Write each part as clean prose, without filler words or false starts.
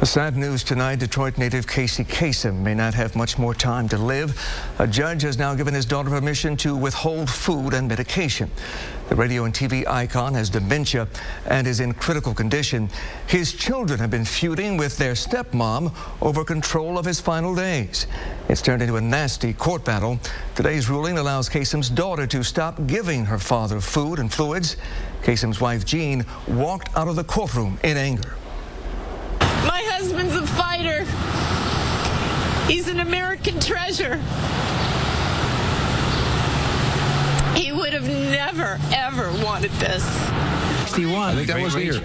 Sad news tonight. Detroit native Kasem may not have much more time to live. A judge has now given his daughter permission to withhold food and medication. The radio and TV icon has dementia and is in critical condition. His children have been feuding with their stepmom over control of his final days. It's turned into a nasty court battle. Today's ruling allows Kasem's daughter to stop giving her father food and fluids. Kasem's wife, Jean, walked out of the courtroom in anger. My husband's a fighter. He's an American treasure. He would have never, ever wanted this. 61. I think that was here.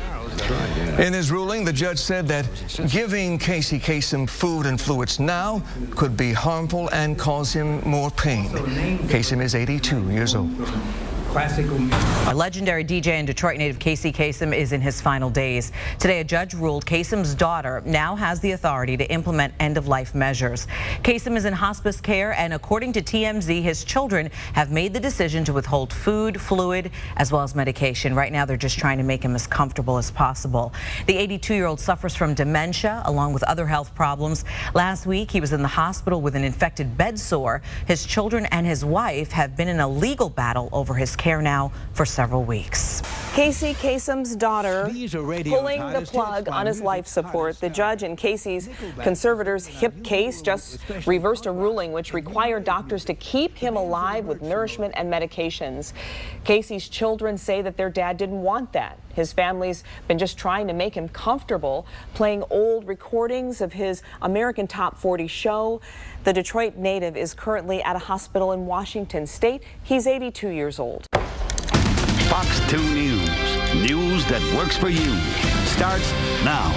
In his ruling, the judge said that giving Kasem food and fluids now could be harmful and cause him more pain. Kasem is 82 years old. A legendary DJ and Detroit native Kasem is in his final days. Today, a judge ruled Kasem's daughter now has the authority to implement end-of-life measures. Kasem is in hospice care, and according to TMZ, his children have made the decision to withhold food, fluid, as well as medication. Right now, they're just trying to make him as comfortable as possible. The 82-year-old suffers from dementia, along with other health problems. Last week, he was in the hospital with an infected bed sore. His children and his wife have been in a legal battle over his care now for several weeks. Kasem's daughter pulling the plug on his life support. The judge in Casey's conservator's hip case just reversed a ruling which required doctors to keep him alive with nourishment and medications. Casey's children say that their dad didn't want that. His family's been just trying to make him comfortable, playing old recordings of his American Top 40 show. The Detroit native is currently at a hospital in Washington State. He's 82 years old. Fox 2 News. News that works for you. Starts now.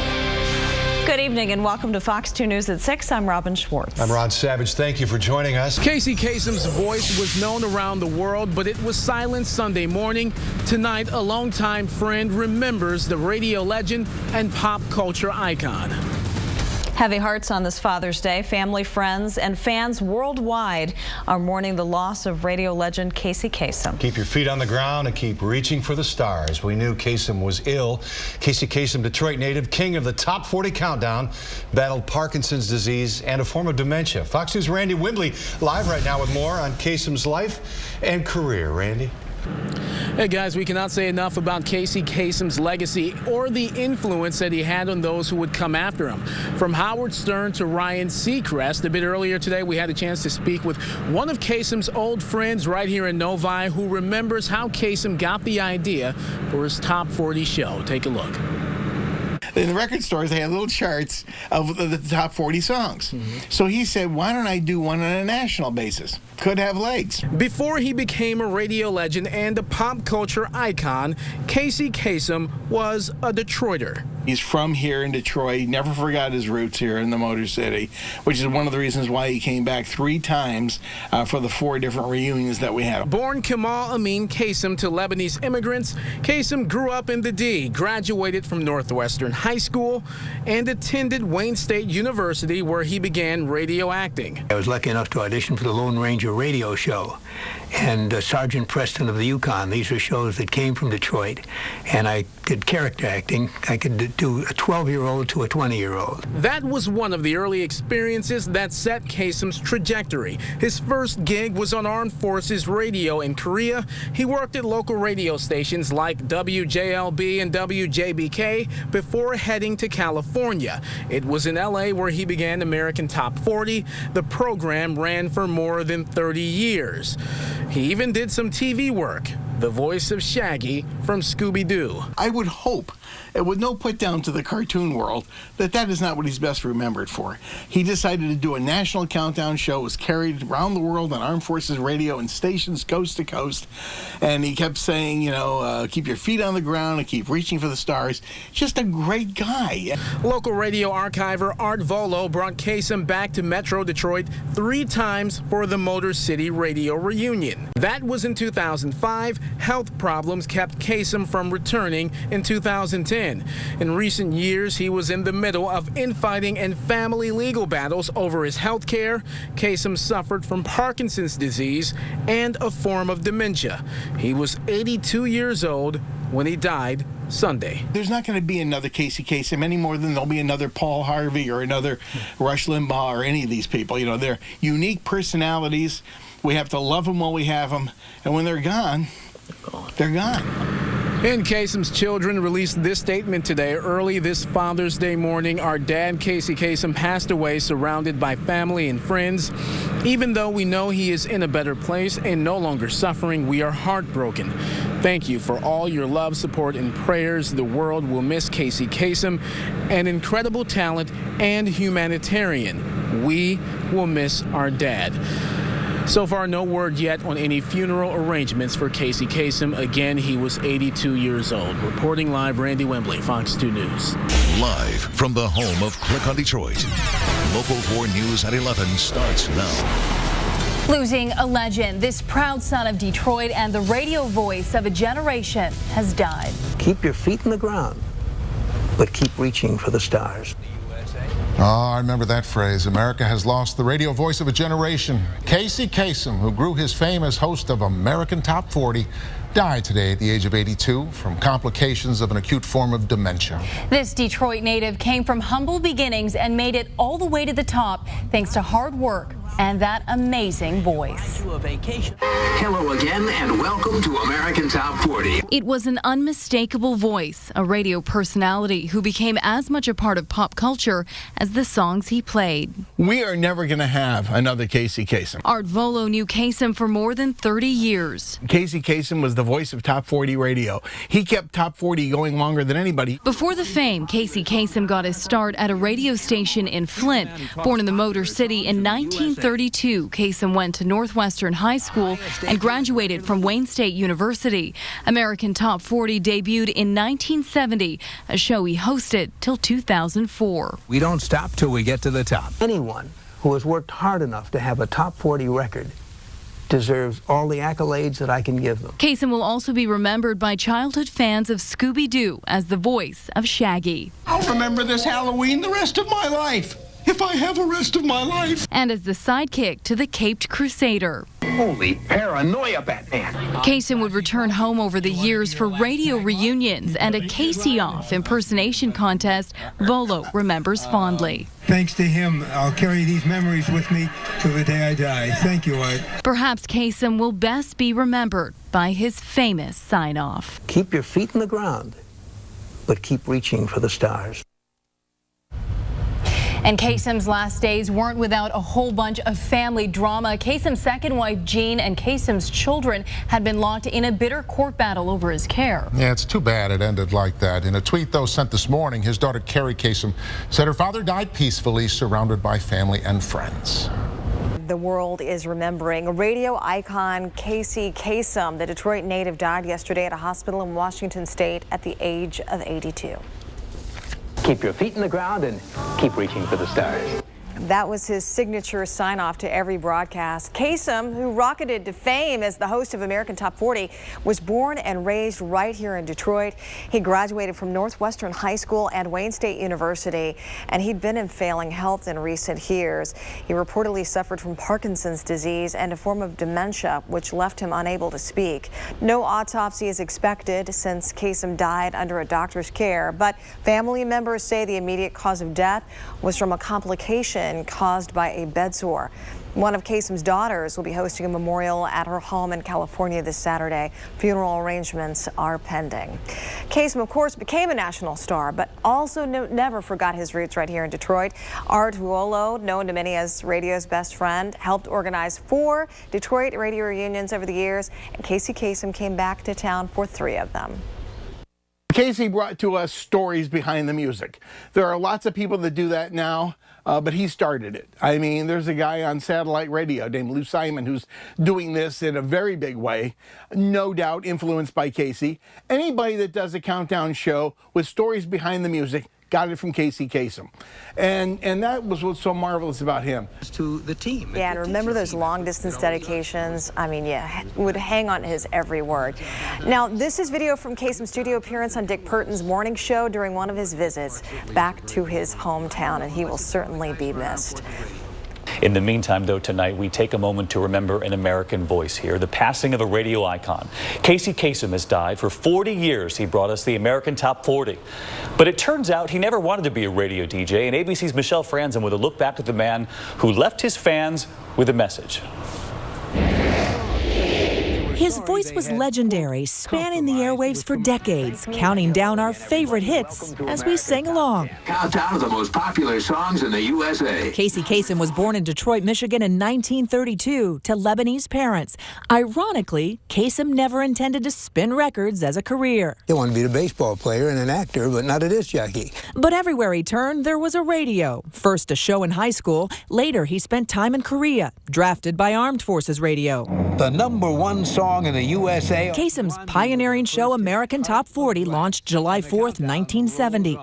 Good evening and welcome to Fox 2 News at 6. I'm Robin Schwartz. I'm Ron Savage. Thank you for joining us. Kasem's voice was known around the world, but it was silent Sunday morning. Tonight, a longtime friend remembers the radio legend and pop culture icon. Heavy hearts on this Father's Day. Family, friends, and fans worldwide are mourning the loss of radio legend Kasem. Keep your feet on the ground and keep reaching for the stars. We knew Kasem was ill. Kasem, Detroit native, king of the Top 40 countdown, battled Parkinson's disease and a form of dementia. Fox News' Randy Windley live right now with more on Kasem's life and career. Randy? Hey guys, we cannot say enough about Kasem's legacy or the influence that he had on those who would come after him. From Howard Stern to Ryan Seacrest, a bit earlier today we had a chance to speak with one of Kasem's old friends right here in Novi who remembers how Kasem got the idea for his Top 40 show. Take a look. In the record stores, they had little charts of the top 40 songs. So he said, why don't I do one on a national basis? Could have legs. Before he became a radio legend and a pop culture icon, Kasem was a Detroiter. He's from here in Detroit. He never forgot his roots here in the Motor City, which is one of the reasons why he came back 3 times for the 4 different reunions that we had. Born Kamal Amin Kasem to Lebanese immigrants, Kasem grew up in the D, graduated from Northwestern High School, and attended Wayne State University, where he began radio acting. I was lucky enough to audition for the Lone Ranger radio show and Sergeant Preston of the Yukon. These are shows that came from Detroit, and I did character acting. I could do a 12-year-old to a 20-year-old. That was one of the early experiences that set Kasem's trajectory. His first gig was on Armed Forces Radio in Korea. He worked at local radio stations like WJLB and WJBK before heading to California. It was in LA where he began American Top 40. The program ran for more than 30 years. He even did some TV work. The voice of Shaggy from Scooby-Doo. I would hope, with no put down to the cartoon world, that is not what he's best remembered for. He decided to do a national countdown show. It was carried around the world on Armed Forces Radio and stations coast to coast. And he kept saying, you know, keep your feet on the ground and keep reaching for the stars. Just a great guy. Local radio archiver Art Volo brought Kasem back to Metro Detroit 3 times for the Motor City Radio reunion. That was in 2005. Health problems kept Kasem from returning in 2010. In recent years, he was in the middle of infighting and family legal battles over his health care. Kasem suffered from Parkinson's disease and a form of dementia. He was 82 years old when he died Sunday. There's not going to be another Casey Kasem any more than there'll be another Paul Harvey or another Rush Limbaugh or any of these people. You know, they're unique personalities. We have to love them while we have them. And when they're gone, they're gone. And Kasem's children released this statement today. Early this Father's Day morning, our dad, Casey Kasem, passed away surrounded by family and friends. Even though we know he is in a better place and no longer suffering, we are heartbroken. Thank you for all your love, support, and prayers. The world will miss Casey Kasem, an incredible talent and humanitarian. We will miss our dad. So far, no word yet on any funeral arrangements for Casey Kasem. Again, he was 82 years old. Reporting live, Randy Wembley, Fox 2 News. Live from the home of Click on Detroit, Local 4 News at 11 starts now. Losing a legend, this proud son of Detroit and the radio voice of a generation has died. Keep your feet in the ground, but keep reaching for the stars. Oh, I remember that phrase. America has lost the radio voice of a generation. Casey Kasem, who grew his fame as host of American Top 40, died today at the age of 82 from complications of an acute form of dementia. This Detroit native came from humble beginnings and made it all the way to the top thanks to hard work and that amazing voice. Hello again and welcome to American Top 40. It was an unmistakable voice, a radio personality who became as much a part of pop culture as the songs he played. We are never going to have another Casey Kasem. Art Volo knew Kasem for more than 30 years. Casey Kasem was the voice of Top 40 radio. He kept Top 40 going longer than anybody. Before the fame, Casey Kasem got his start at a radio station in Flint. Born in the Motor City in 1932, Kasem went to Northwestern High School and graduated from Wayne State University. American Top 40 debuted in 1970, a show he hosted till 2004. We don't stop till we get to the top. Anyone who has worked hard enough to have a top 40 record deserves all the accolades that I can give them. Kasem will also be remembered by childhood fans of Scooby-Doo as the voice of Shaggy. I'll remember this Halloween the rest of my life, if I have a rest of my life. And as the sidekick to the Caped Crusader. Holy paranoia, Batman. Kasem would return home over the years for radio reunions and a Casey-off impersonation contest Volo remembers fondly. Thanks to him, I'll carry these memories with me till the day I die. Thank you, Art. Perhaps Kasem will best be remembered by his famous sign-off. Keep your feet in the ground, but keep reaching for the stars. And Kasem's last days weren't without a whole bunch of family drama. Kasem's second wife, Jean, and Kasem's children had been locked in a bitter court battle over his care. Yeah, it's too bad it ended like that. In a tweet, though, sent this morning, his daughter, Carrie Kasem, said her father died peacefully, surrounded by family and friends. The world is remembering radio icon Casey Kasem. The Detroit native died yesterday at a hospital in Washington State at the age of 82. Keep your feet in the ground and keep reaching for the stars. That was his signature sign-off to every broadcast. Kasem, who rocketed to fame as the host of American Top 40, was born and raised right here in Detroit. He graduated from Northwestern High School and Wayne State University, and he'd been in failing health in recent years. He reportedly suffered from Parkinson's disease and a form of dementia, which left him unable to speak. No autopsy is expected since Kasem died under a doctor's care, but family members say the immediate cause of death was from a complication caused by a bed sore. One of Kasem's daughters will be hosting a memorial at her home in California this Saturday. Funeral arrangements are pending. Kasem, of course, became a national star, but also never forgot his roots right here in Detroit. Art Volo, known to many as radio's best friend, helped organize 4 Detroit radio reunions over the years, and Casey Kasem came back to town for 3 of them. Casey brought to us stories behind the music. There are lots of people that do that now, but he started it. I mean, there's a guy on satellite radio named Lou Simon who's doing this in a very big way, no doubt influenced by Casey. Anybody that does a countdown show with stories behind the music got it from Casey Kasem. And that was what's so marvelous about him. To the team. Yeah, and remember those long-distance dedications? I mean, yeah, would hang on his every word. Now, this is video from Kasem's studio appearance on Dick Purton's morning show during one of his visits back to his hometown, and he will certainly be missed. In the meantime, though, tonight we take a moment to remember an American voice here, the passing of a radio icon. Casey Kasem has died. For 40 years, he brought us the American Top 40. But it turns out he never wanted to be a radio DJ, and ABC's Michelle Franzen with a look back at the man who left his fans with a message. His voice was legendary, spanning the airwaves for decades, counting down our favorite hits as we sang along. Countdown of the most popular songs in the USA. Casey Kasem was born in Detroit, Michigan in 1932 to Lebanese parents. Ironically, Kasem never intended to spin records as a career. He wanted to be a baseball player and an actor, but not a disc jockey. But everywhere he turned, there was a radio. First a show in high school, later he spent time in Korea, drafted by Armed Forces Radio. The #1 song in the USA. Kasem's pioneering show American Top 40 launched July 4th, 1970.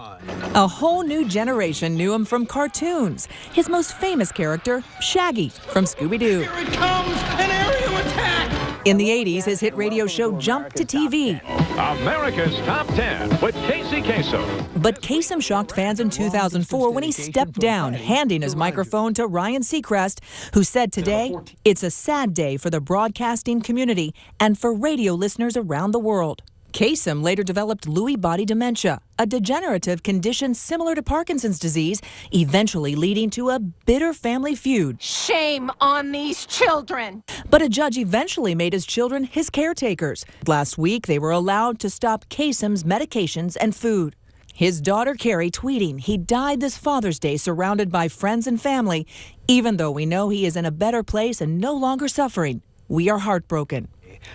A whole new generation knew him from cartoons. His most famous character, Shaggy, from Scooby-Doo. Here it comes, an aerial attack! In the 80s, his hit radio show jumped to TV. America's Top 10 with Casey Kasem. But Kasem shocked fans in 2004 when he stepped down, handing his microphone to Ryan Seacrest, who said today, "It's a sad day for the broadcasting community and for radio listeners around the world." Kasem later developed Lewy body dementia, a degenerative condition similar to Parkinson's disease, eventually leading to a bitter family feud. Shame on these children. But a judge eventually made his children his caretakers. Last week, they were allowed to stop Kasem's medications and food. His daughter Carrie tweeting he died this Father's Day surrounded by friends and family, even though we know he is in a better place and no longer suffering. We are heartbroken.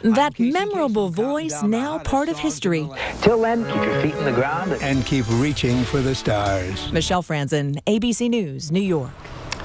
That memorable voice now part of history. Till then, keep your feet in the ground and keep reaching for the stars. Michelle Franzen, ABC News, New York.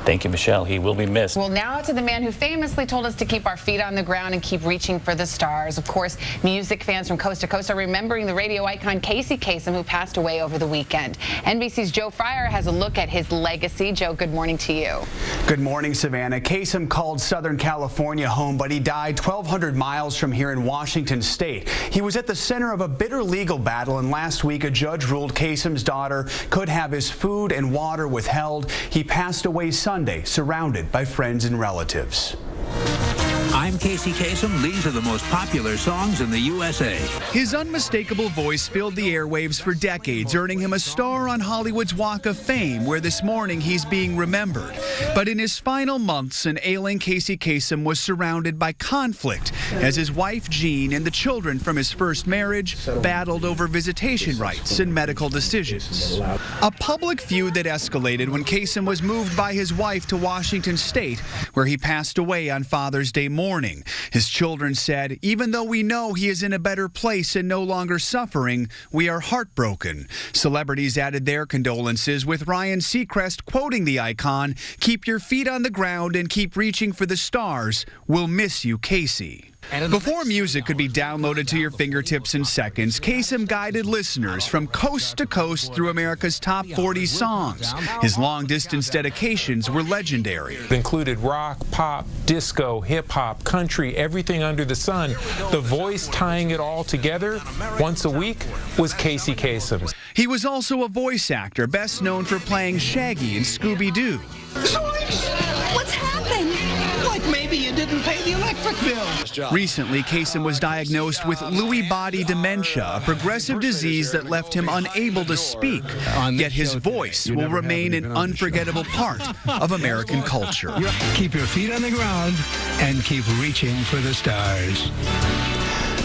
Thank you, Michelle. He will be missed. Well, now to the man who famously told us to keep our feet on the ground and keep reaching for the stars. Of course, music fans from coast to coast are remembering the radio icon Casey Kasem, who passed away over the weekend. NBC's Joe Fryer has a look at his legacy. Joe, good morning to you. Good morning, Savannah. Kasem called Southern California home, but he died 1,200 miles from here in Washington State. He was at the center of a bitter legal battle, and last week a judge ruled Kasem's daughter could have his food and water withheld. He passed away Sunday, surrounded by friends and relatives. I'm Casey Kasem. These are the most popular songs in the USA. His unmistakable voice filled the airwaves for decades, earning him a star on Hollywood's Walk of Fame, where this morning he's being remembered. But in his final months, an ailing Casey Kasem was surrounded by conflict as his wife, Jean, and the children from his first marriage battled over visitation rights and medical decisions. A public feud that escalated when Kasem was moved by his wife to Washington State, where he passed away on Father's Day morning. His children said, "Even though we know he is in a better place and no longer suffering, we are heartbroken." Celebrities added their condolences, with Ryan Seacrest quoting the icon, "Keep your feet on the ground and keep reaching for the stars. We'll miss you, Casey." Before music could be downloaded to your fingertips in seconds, Kasem guided listeners from coast to coast through America's top 40 songs. His long-distance dedications were legendary. It included rock, pop, disco, hip-hop, country, everything under the sun. The voice tying it all together once a week was Casey Kasem. He was also a voice actor, best known for playing Shaggy in Scooby-Doo. What's happened? Like maybe you didn't pay the electric bill. Recently, Kasem was diagnosed with Lewy body dementia, a progressive disease that left him unable to speak. Yet his voice will remain an unforgettable part of American culture. Keep your feet on the ground and keep reaching for the stars.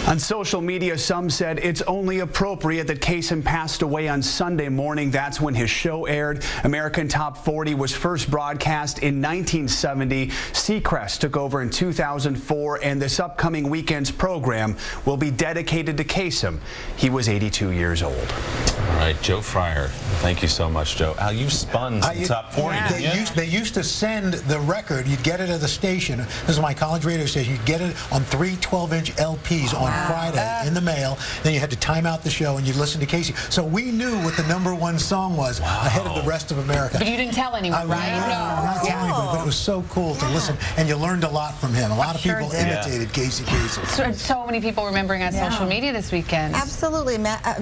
On social media, some said it's only appropriate that Kasem passed away on Sunday morning. That's when his show aired. American Top 40 was first broadcast in 1970. Seacrest took over in 2004, and this upcoming weekend's program will be dedicated to Kasem. He was 82 years old. All right, Joe Fryer. Thank you so much, Joe. Al, you spun some top 40. Yeah. They used to send the record. You'd get it at the station. This is my college radio station. You'd get it on 3 12-inch LPs on Friday in the mail. Then you had to time out the show and you'd listen to Casey. So we knew what the #1 song was ahead of the rest of America. But you didn't tell anyone, right? No. Not telling anybody, but it was so cool to listen, and you learned a lot from him. A lot of people imitated Casey Kasem. So many people remembering on social media this weekend. Absolutely, Matt.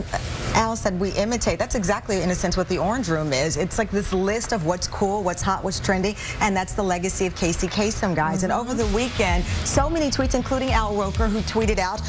Al said we imitate. That's exactly, in a sense, what the Orange Room is. It's like this list of what's cool, what's hot, what's trending, and that's the legacy of Casey Kasem, guys. And over the weekend, so many tweets, including Al Roker, who tweeted out,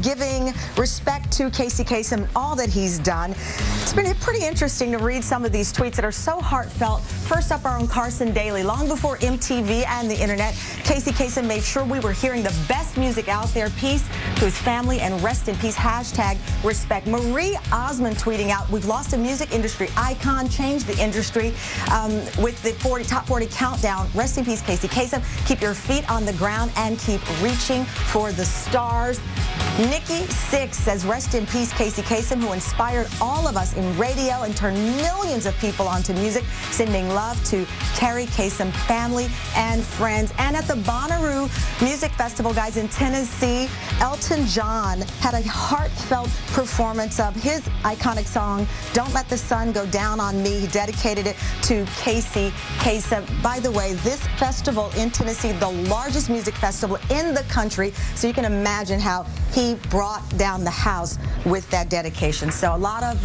giving respect to Casey Kasem, all that he's done. It's been pretty interesting to read some of these tweets that are so heartfelt. First up, our own Carson Daly. Long before MTV and the internet, Casey Kasem made sure we were hearing the best music out there. Peace to his family and rest in peace. Hashtag respect. Marie Osmond tweeting out, we've lost a music industry icon, changed the industry with the top 40 countdown. Rest in peace, Casey Kasem. Keep your feet on the ground and keep reaching for the stars. Nikki Six says, rest in peace, Casey Kasem, who inspired all of us in radio and turned millions of people onto music. Sending love to Terry Kasem family and friends. And at the Bonnaroo Music Festival, guys, in Tennessee, Elton John had a heartfelt performance of his iconic song, Don't Let the Sun Go Down on Me. He dedicated it to Casey Kasem. By the way, this festival in Tennessee, the largest music festival in the country, so you can imagine how he brought down the house with that dedication. So a lot of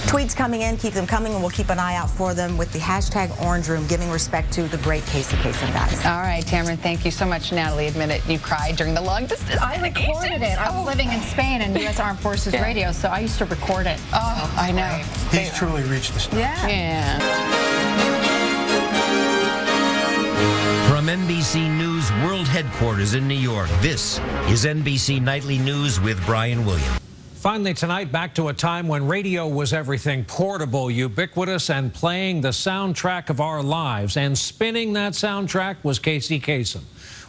tweets coming in. Keep them coming, and we'll keep an eye out for them with the hashtag Orange Room, giving respect to the great Casey Kasem, guys. All right, Tamron, thank you so much. Natalie admitted you cried during the long distance. I recorded it. I was living in Spain and U.S. Armed Forces Radio, so I used to record it. Oh, I know. He's truly reached the stars. Yeah. From NBC News World Headquarters in New York, this is NBC Nightly News with Brian Williams. Finally tonight, back to a time when radio was everything, portable, ubiquitous, and playing the soundtrack of our lives. And spinning that soundtrack was Casey Kasem.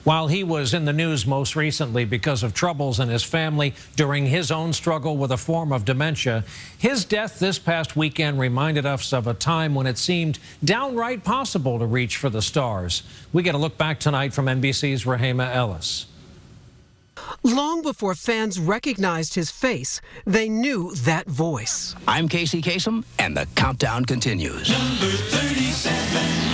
While he was in the news most recently because of troubles in his family during his own struggle with a form of dementia, his death this past weekend reminded us of a time when it seemed downright possible to reach for the stars. We get a look back tonight from NBC's Rahema Ellis. Long before fans recognized his face, they knew that voice. I'm Casey Kasem, and the countdown continues. Number 37.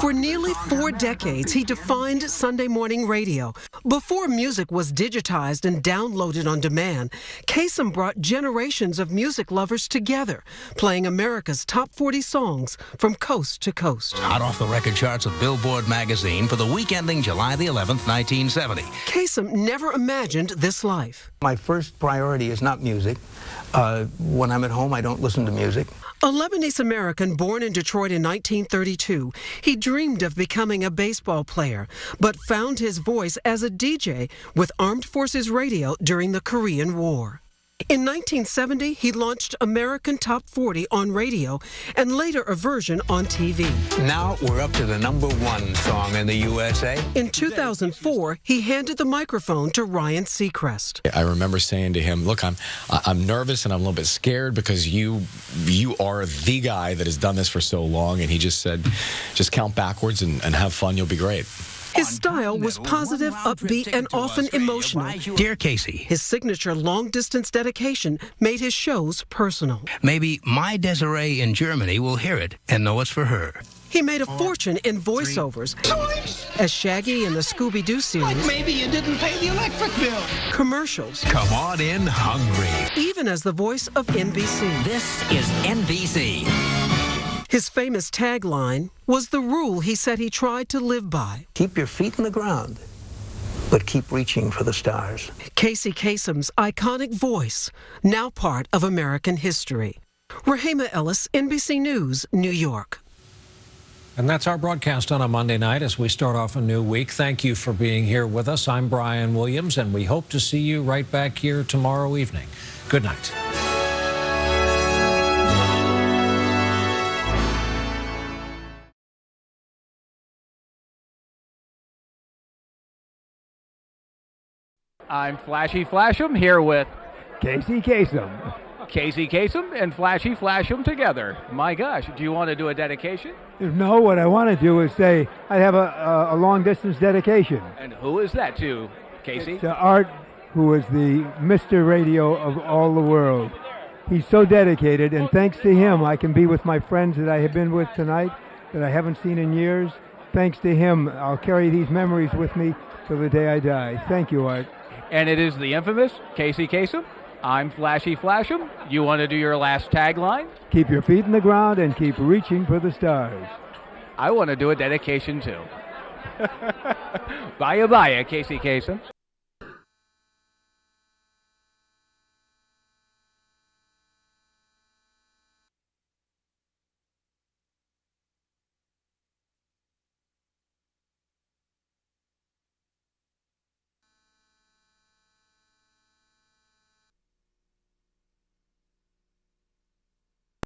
For nearly 4 decades, he defined Sunday morning radio. Before music was digitized and downloaded on demand, Kasem brought generations of music lovers together, playing America's top 40 songs from coast to coast. Hot off the record charts of Billboard magazine for the week ending July the 11th, 1970. Kasem never imagined this life. My first priority is not music. When I'm at home, I don't listen to music. A Lebanese American born in Detroit in 1932, he dreamed of becoming a baseball player, but found his voice as a DJ with Armed Forces Radio during the Korean War. In 1970, he launched American Top 40 on radio and later a version on TV. Now we're up to the #1 song in the USA. In 2004, he handed the microphone to Ryan Seacrest. I remember saying to him, look, I'm nervous and I'm a little bit scared because you are the guy that has done this for so long. And he just said, just count backwards and have fun. You'll be great. His style was positive, upbeat, and often emotional. Dear Casey, his signature long-distance dedication made his shows personal. Maybe my Desiree in Germany will hear it and know it's for her. He made a fortune in voiceovers as Shaggy in the Scooby-Doo series. Like maybe you didn't pay the electric bill. Commercials. Come on in hungry. Even as the voice of NBC. This is NBC. His famous tagline was the rule he said he tried to live by. Keep your feet in the ground, but keep reaching for the stars. Casey Kasem's iconic voice, now part of American history. Rahema Ellis, NBC News, New York. And that's our broadcast on a Monday night as we start off a new week. Thank you for being here with us. I'm Brian Williams, and we hope to see you right back here tomorrow evening. Good night. I'm Flashy Flash'em here with Casey Kasem. Casey Kasem and Flashy Flash'em together. My gosh, do you want to do a dedication? No, what I want to do is say I have a long-distance dedication. And who is that to, Casey? To Art, who is the Mr. Radio of all the world. He's so dedicated, and thanks to him, I can be with my friends that I have been with tonight, that I haven't seen in years. Thanks to him, I'll carry these memories with me till the day I die. Thank you, Art. And it is the infamous Casey Kasem? I'm Flashy Flash'em. You want to do your last tagline? Keep your feet in the ground and keep reaching for the stars. I want to do a dedication too. Bye-bye, Casey Kasem.